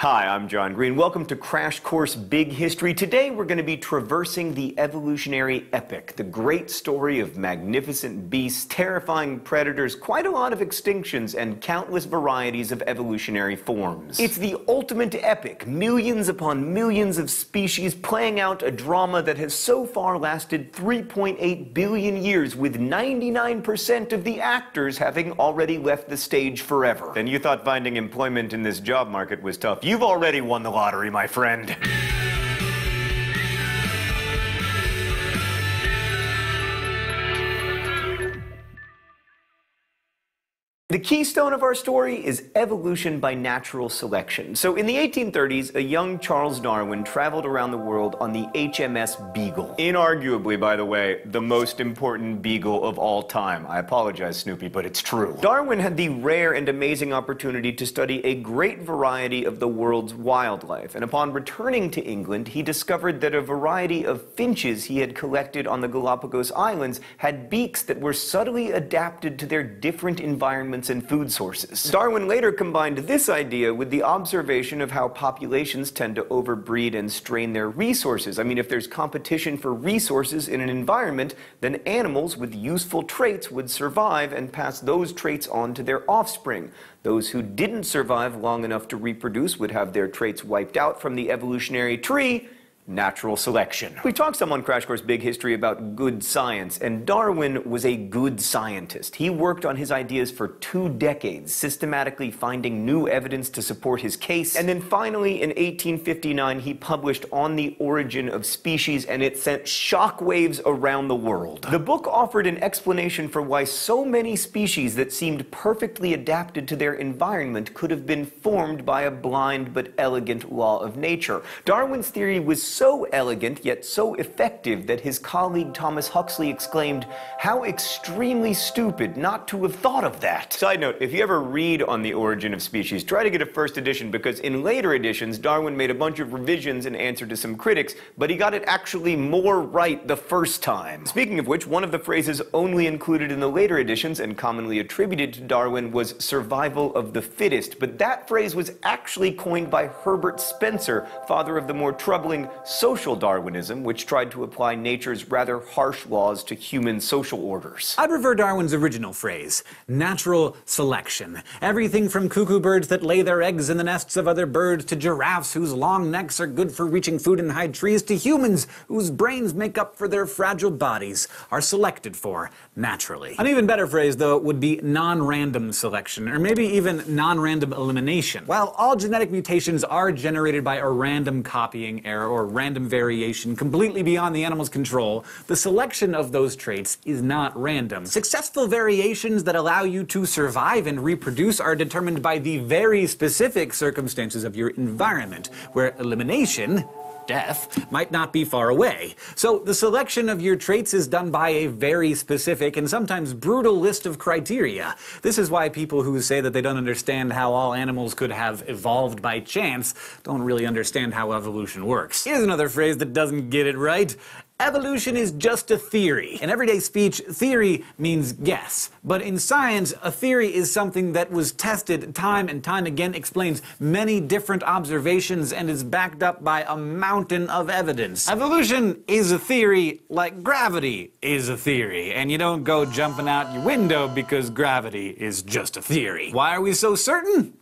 Hi, I'm John Green. Welcome to Crash Course Big History. Today we're going to be traversing the evolutionary epic, the great story of magnificent beasts, terrifying predators, quite a lot of extinctions, and countless varieties of evolutionary forms. It's the ultimate epic, millions upon millions of species playing out a drama that has so far lasted 3.8 billion years, with 99% of the actors having already left the stage forever. And you thought finding employment in this job market was tough. You've already won the lottery, my friend. The keystone of our story is evolution by natural selection. So in the 1830s, a young Charles Darwin traveled around the world on the HMS Beagle. Inarguably, by the way, the most important beagle of all time. I apologize, Snoopy, but it's true. Darwin had the rare and amazing opportunity to study a great variety of the world's wildlife, and upon returning to England, he discovered that a variety of finches he had collected on the Galapagos Islands had beaks that were subtly adapted to their different environments and food sources. Darwin later combined this idea with the observation of how populations tend to overbreed and strain their resources. I mean, if there's competition for resources in an environment, then animals with useful traits would survive and pass those traits on to their offspring. Those who didn't survive long enough to reproduce would have their traits wiped out from the evolutionary tree. Natural selection. We talked some on Crash Course Big History about good science, and Darwin was a good scientist. He worked on his ideas for 2 decades, systematically finding new evidence to support his case, and then finally in 1859 he published On the Origin of Species, and it sent shockwaves around the world. The book offered an explanation for why so many species that seemed perfectly adapted to their environment could have been formed by a blind but elegant law of nature. Darwin's theory was so elegant yet so effective that his colleague Thomas Huxley exclaimed, "How extremely stupid not to have thought of that." Side note, if you ever read On the Origin of Species, try to get a first edition, because in later editions Darwin made a bunch of revisions in answer to some critics, but he got it actually more right the first time. Speaking of which, one of the phrases only included in the later editions and commonly attributed to Darwin was survival of the fittest, but that phrase was actually coined by Herbert Spencer, father of the more troubling social Darwinism, which tried to apply nature's rather harsh laws to human social orders. I prefer Darwin's original phrase, natural selection. Everything from cuckoo birds that lay their eggs in the nests of other birds, to giraffes whose long necks are good for reaching food in high trees, to humans whose brains make up for their fragile bodies, are selected for naturally. An even better phrase, though, would be non-random selection, or maybe even non-random elimination. While all genetic mutations are generated by a random copying error or random variation completely beyond the animal's control, the selection of those traits is not random. Successful variations that allow you to survive and reproduce are determined by the very specific circumstances of your environment, where elimination, death, might not be far away. So the selection of your traits is done by a very specific and sometimes brutal list of criteria. This is why people who say that they don't understand how all animals could have evolved by chance don't really understand how evolution works. Here's another phrase that doesn't get it right. Evolution is just a theory. In everyday speech, theory means guess. But in science, a theory is something that was tested time and time again, explains many different observations, and is backed up by a mountain of evidence. Evolution is a theory like gravity is a theory, and you don't go jumping out your window because gravity is just a theory. Why are we so certain?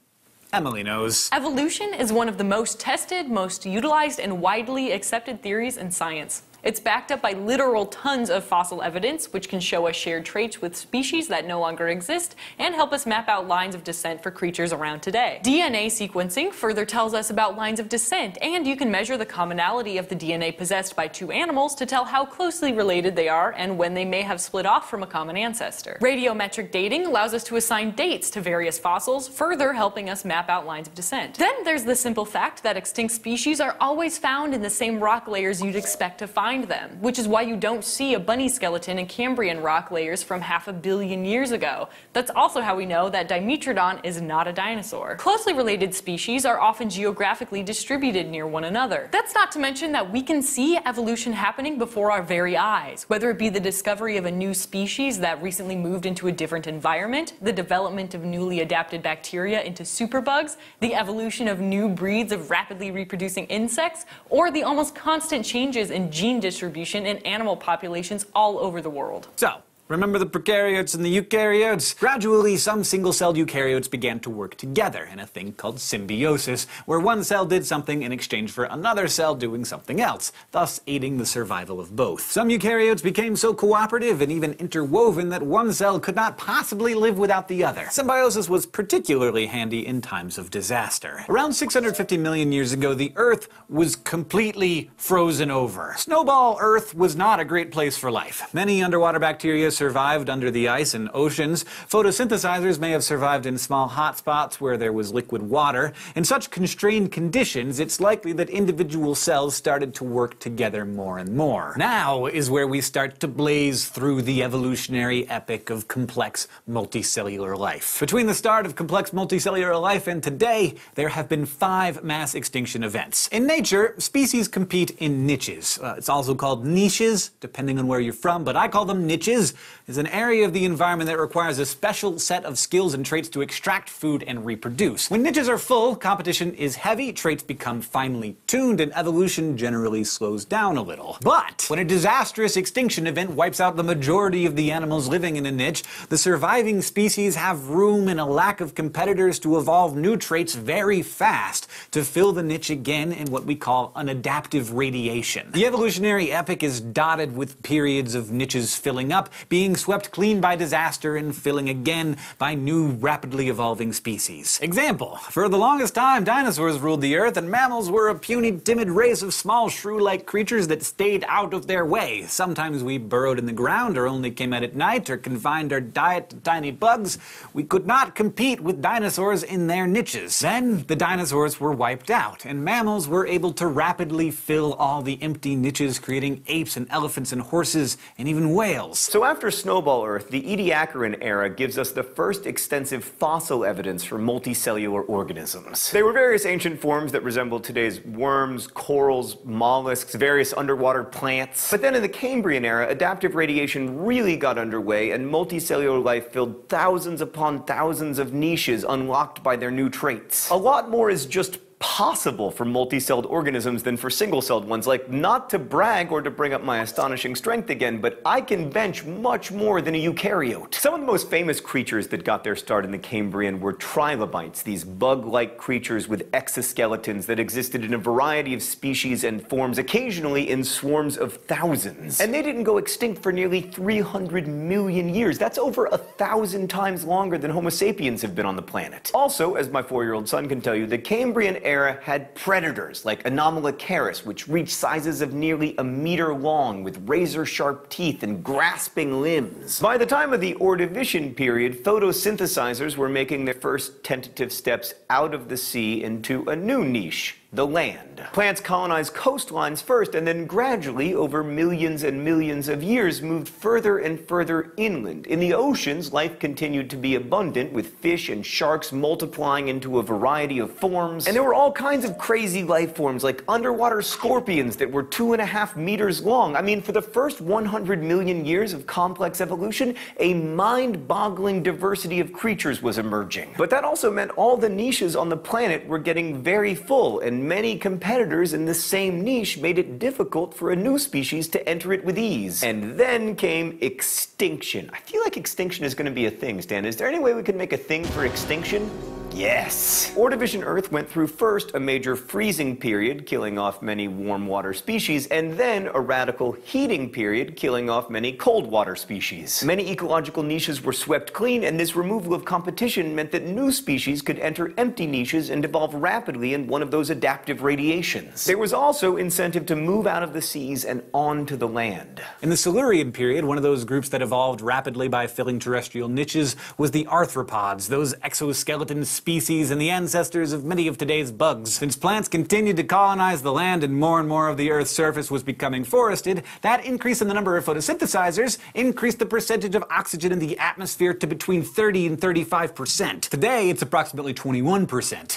Emily knows. Evolution is one of the most tested, most utilized, and widely accepted theories in science. It's backed up by literal tons of fossil evidence, which can show us shared traits with species that no longer exist and help us map out lines of descent for creatures around today. DNA sequencing further tells us about lines of descent, and you can measure the commonality of the DNA possessed by 2 animals to tell how closely related they are and when they may have split off from a common ancestor. Radiometric dating allows us to assign dates to various fossils, further helping us map out lines of descent. Then there's the simple fact that extinct species are always found in the same rock layers you'd expect to find find them, which is why you don't see a bunny skeleton in Cambrian rock layers from 500 million years ago. That's also how we know that Dimetrodon is not a dinosaur. Closely related species are often geographically distributed near one another. That's not to mention that we can see evolution happening before our very eyes, whether it be the discovery of a new species that recently moved into a different environment, the development of newly adapted bacteria into superbugs, the evolution of new breeds of rapidly reproducing insects, or the almost constant changes in gene distribution in animal populations all over the world. So, remember the prokaryotes and the eukaryotes? Gradually, some single-celled eukaryotes began to work together in a thing called symbiosis, where one cell did something in exchange for another cell doing something else, thus aiding the survival of both. Some eukaryotes became so cooperative and even interwoven that one cell could not possibly live without the other. Symbiosis was particularly handy in times of disaster. Around 650 million years ago, the Earth was completely frozen over. Snowball Earth was not a great place for life. Many underwater bacteria survived under the ice in oceans. Photosynthesizers may have survived in small hotspots where there was liquid water. In such constrained conditions, it's likely that individual cells started to work together more and more. Now is where we start to blaze through the evolutionary epic of complex multicellular life. Between the start of complex multicellular life and today, there have been 5 mass extinction events. In nature, species compete in niches. It's also called niches, depending on where you're from, but I call them niches. Is an area of the environment that requires a special set of skills and traits to extract food and reproduce. When niches are full, competition is heavy, traits become finely tuned, and evolution generally slows down a little. But when a disastrous extinction event wipes out the majority of the animals living in a niche, the surviving species have room and a lack of competitors to evolve new traits very fast to fill the niche again in what we call an adaptive radiation. The evolutionary epic is dotted with periods of niches filling up, being swept clean by disaster and filling again by new rapidly evolving species. Example: for the longest time, dinosaurs ruled the earth and mammals were a puny, timid race of small shrew-like creatures that stayed out of their way. Sometimes we burrowed in the ground or only came out at night or confined our diet to tiny bugs. We could not compete with dinosaurs in their niches. Then the dinosaurs were wiped out and mammals were able to rapidly fill all the empty niches, creating apes and elephants and horses and even whales. So after Snowball Earth, the Ediacaran era gives us the first extensive fossil evidence for multicellular organisms. They were various ancient forms that resembled today's worms, corals, mollusks, various underwater plants. But then in the Cambrian era, adaptive radiation really got underway and multicellular life filled thousands upon thousands of niches unlocked by their new traits. A lot more is just possible for multi-celled organisms than for single-celled ones. Like, not to brag or to bring up my astonishing strength again, but I can bench much more than a eukaryote. Some of the most famous creatures that got their start in the Cambrian were trilobites, these bug-like creatures with exoskeletons that existed in a variety of species and forms, occasionally in swarms of thousands. And they didn't go extinct for nearly 300 million years. That's over 1,000 times longer than Homo sapiens have been on the planet. Also, as my 4-year-old son can tell you, the Cambrian era had predators like Anomalocaris, which reached sizes of nearly a meter long with razor-sharp teeth and grasping limbs. By the time of the Ordovician period, photosynthesizers were making their first tentative steps out of the sea into a new niche: the land. Plants colonized coastlines first, and then gradually, over millions and millions of years, moved further and further inland. In the oceans, life continued to be abundant, with fish and sharks multiplying into a variety of forms. And there were all kinds of crazy life forms, like underwater scorpions that were 2.5 meters long. I mean, for the first 100 million years of complex evolution, a mind-boggling diversity of creatures was emerging. But that also meant all the niches on the planet were getting very full, and many competitors in the same niche made it difficult for a new species to enter it with ease. And then came extinction. I feel like extinction is going to be a thing, Stan. Is there any way we can make a thing for extinction? Yes! Ordovician Earth went through first a major freezing period, killing off many warm water species, and then a radical heating period, killing off many cold water species. Many ecological niches were swept clean, and this removal of competition meant that new species could enter empty niches and evolve rapidly in one of those adaptive radiations. There was also incentive to move out of the seas and onto the land. In the Silurian period, one of those groups that evolved rapidly by filling terrestrial niches was the arthropods, those exoskeleton species and the ancestors of many of today's bugs. Since plants continued to colonize the land and more of the Earth's surface was becoming forested, that increase in the number of photosynthesizers increased the percentage of oxygen in the atmosphere to between 30 and 35%. Today, it's approximately 21%.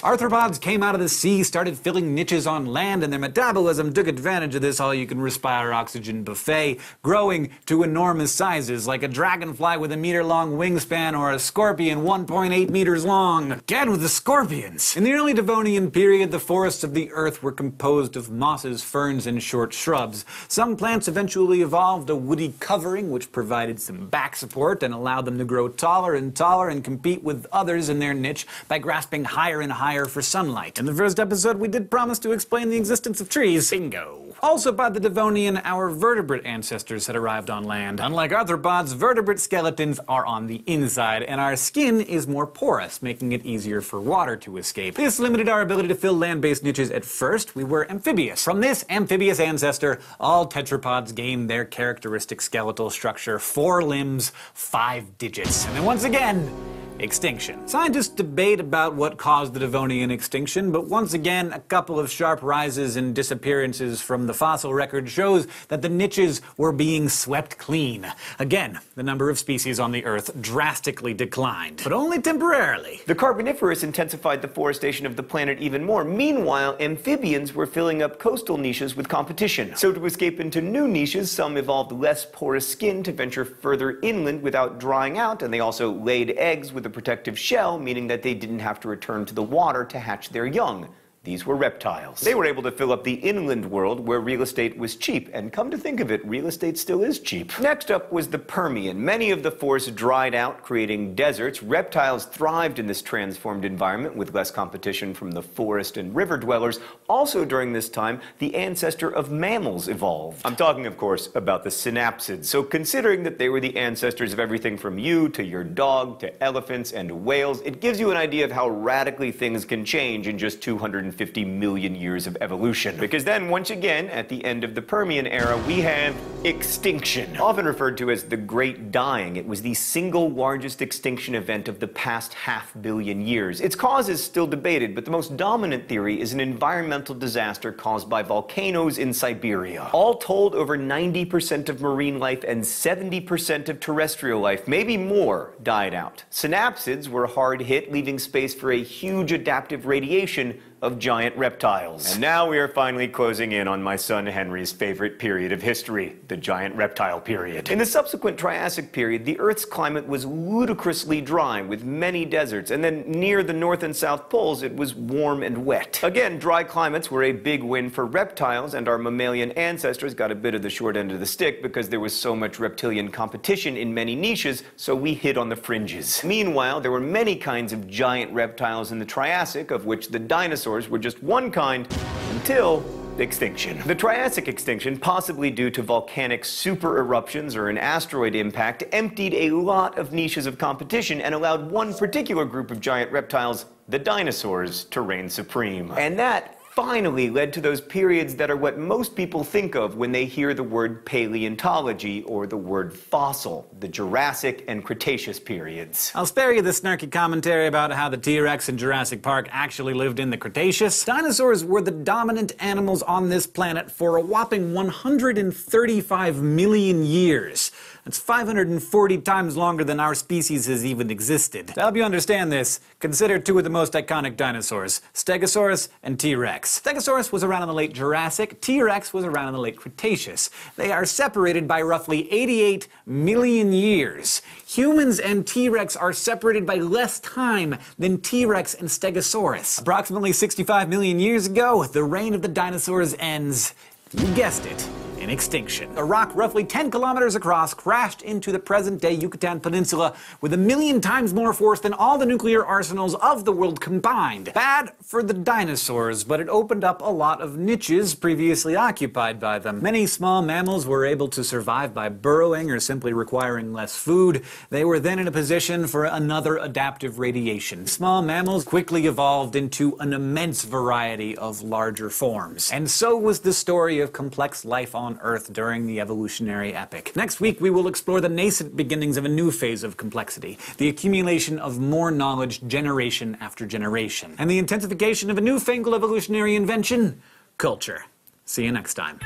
Arthropods came out of the sea, started filling niches on land, and their metabolism took advantage of this all-you-can-respire oxygen buffet, growing to enormous sizes, like a dragonfly with a meter-long wingspan or a scorpion 1.8 meters long. Again with the scorpions! In the early Devonian period, the forests of the Earth were composed of mosses, ferns, and short shrubs. Some plants eventually evolved a woody covering, which provided some back support and allowed them to grow taller and taller and compete with others in their niche by grasping higher and higher for sunlight. In the first episode, we did promise to explain the existence of trees. Bingo! Also by the Devonian, our vertebrate ancestors had arrived on land. Unlike arthropods, vertebrate skeletons are on the inside, and our skin is more porous, making it easier for water to escape. This limited our ability to fill land-based niches at first. We were amphibious. From this amphibious ancestor, all tetrapods gained their characteristic skeletal structure: 4 limbs, 5 digits. And then once again, extinction. Scientists debate about what caused the Devonian extinction, but once again, a couple of sharp rises and disappearances from the fossil record shows that the niches were being swept clean. Again, the number of species on the Earth drastically declined, but only temporarily. The Carboniferous intensified the forestation of the planet even more. Meanwhile, amphibians were filling up coastal niches with competition. So to escape into new niches, some evolved less porous skin to venture further inland without drying out, and they also laid eggs with a protective shell, meaning that they didn't have to return to the water to hatch their young. These were reptiles. They were able to fill up the inland world where real estate was cheap, and come to think of it, real estate still is cheap. Next up was the Permian. Many of the forests dried out, creating deserts. Reptiles thrived in this transformed environment with less competition from the forest and river dwellers. Also during this time, the ancestor of mammals evolved. I'm talking, of course, about the synapsids. So considering that they were the ancestors of everything from you to your dog to elephants and whales, it gives you an idea of how radically things can change in just 250 million years of evolution. Because then, once again, at the end of the Permian era, we have extinction. Often referred to as the Great Dying, it was the single largest extinction event of the past 500 million years. Its cause is still debated, but the most dominant theory is an environmental disaster caused by volcanoes in Siberia. All told, over 90% of marine life and 70% of terrestrial life, maybe more, died out. Synapsids were hard hit, leaving space for a huge adaptive radiation of giant reptiles. And now we are finally closing in on my son Henry's favorite period of history, the giant reptile period. In the subsequent Triassic period, the Earth's climate was ludicrously dry with many deserts, and then near the North and South poles it was warm and wet. Again, dry climates were a big win for reptiles, and our mammalian ancestors got a bit of the short end of the stick because there was so much reptilian competition in many niches, so we hit on the fringes. Meanwhile, there were many kinds of giant reptiles in the Triassic, of which the dinosaurs were just one kind until extinction. The Triassic extinction, possibly due to volcanic super eruptions or an asteroid impact, emptied a lot of niches of competition and allowed one particular group of giant reptiles, the dinosaurs, to reign supreme. And that finally led to those periods that are what most people think of when they hear the word paleontology or the word fossil, the Jurassic and Cretaceous periods. I'll spare you the snarky commentary about how the T-Rex in Jurassic Park actually lived in the Cretaceous. Dinosaurs were the dominant animals on this planet for a whopping 135 million years. That's 540 times longer than our species has even existed. To help you understand this, consider 2 of the most iconic dinosaurs, Stegosaurus and T-Rex. Stegosaurus was around in the late Jurassic, T-Rex was around in the late Cretaceous. They are separated by roughly 88 million years. Humans and T-Rex are separated by less time than T-Rex and Stegosaurus. Approximately 65 million years ago, the reign of the dinosaurs ends. You guessed it. In extinction. A rock roughly 10 kilometers across crashed into the present-day Yucatan Peninsula with 1 million times more force than all the nuclear arsenals of the world combined. Bad for the dinosaurs, but it opened up a lot of niches previously occupied by them. Many small mammals were able to survive by burrowing or simply requiring less food. They were then in a position for another adaptive radiation. Small mammals quickly evolved into an immense variety of larger forms. And so was the story of complex life on on Earth during the evolutionary epoch. Next week, we will explore the nascent beginnings of a new phase of complexity, the accumulation of more knowledge generation after generation, and the intensification of a newfangled evolutionary invention, culture. See you next time.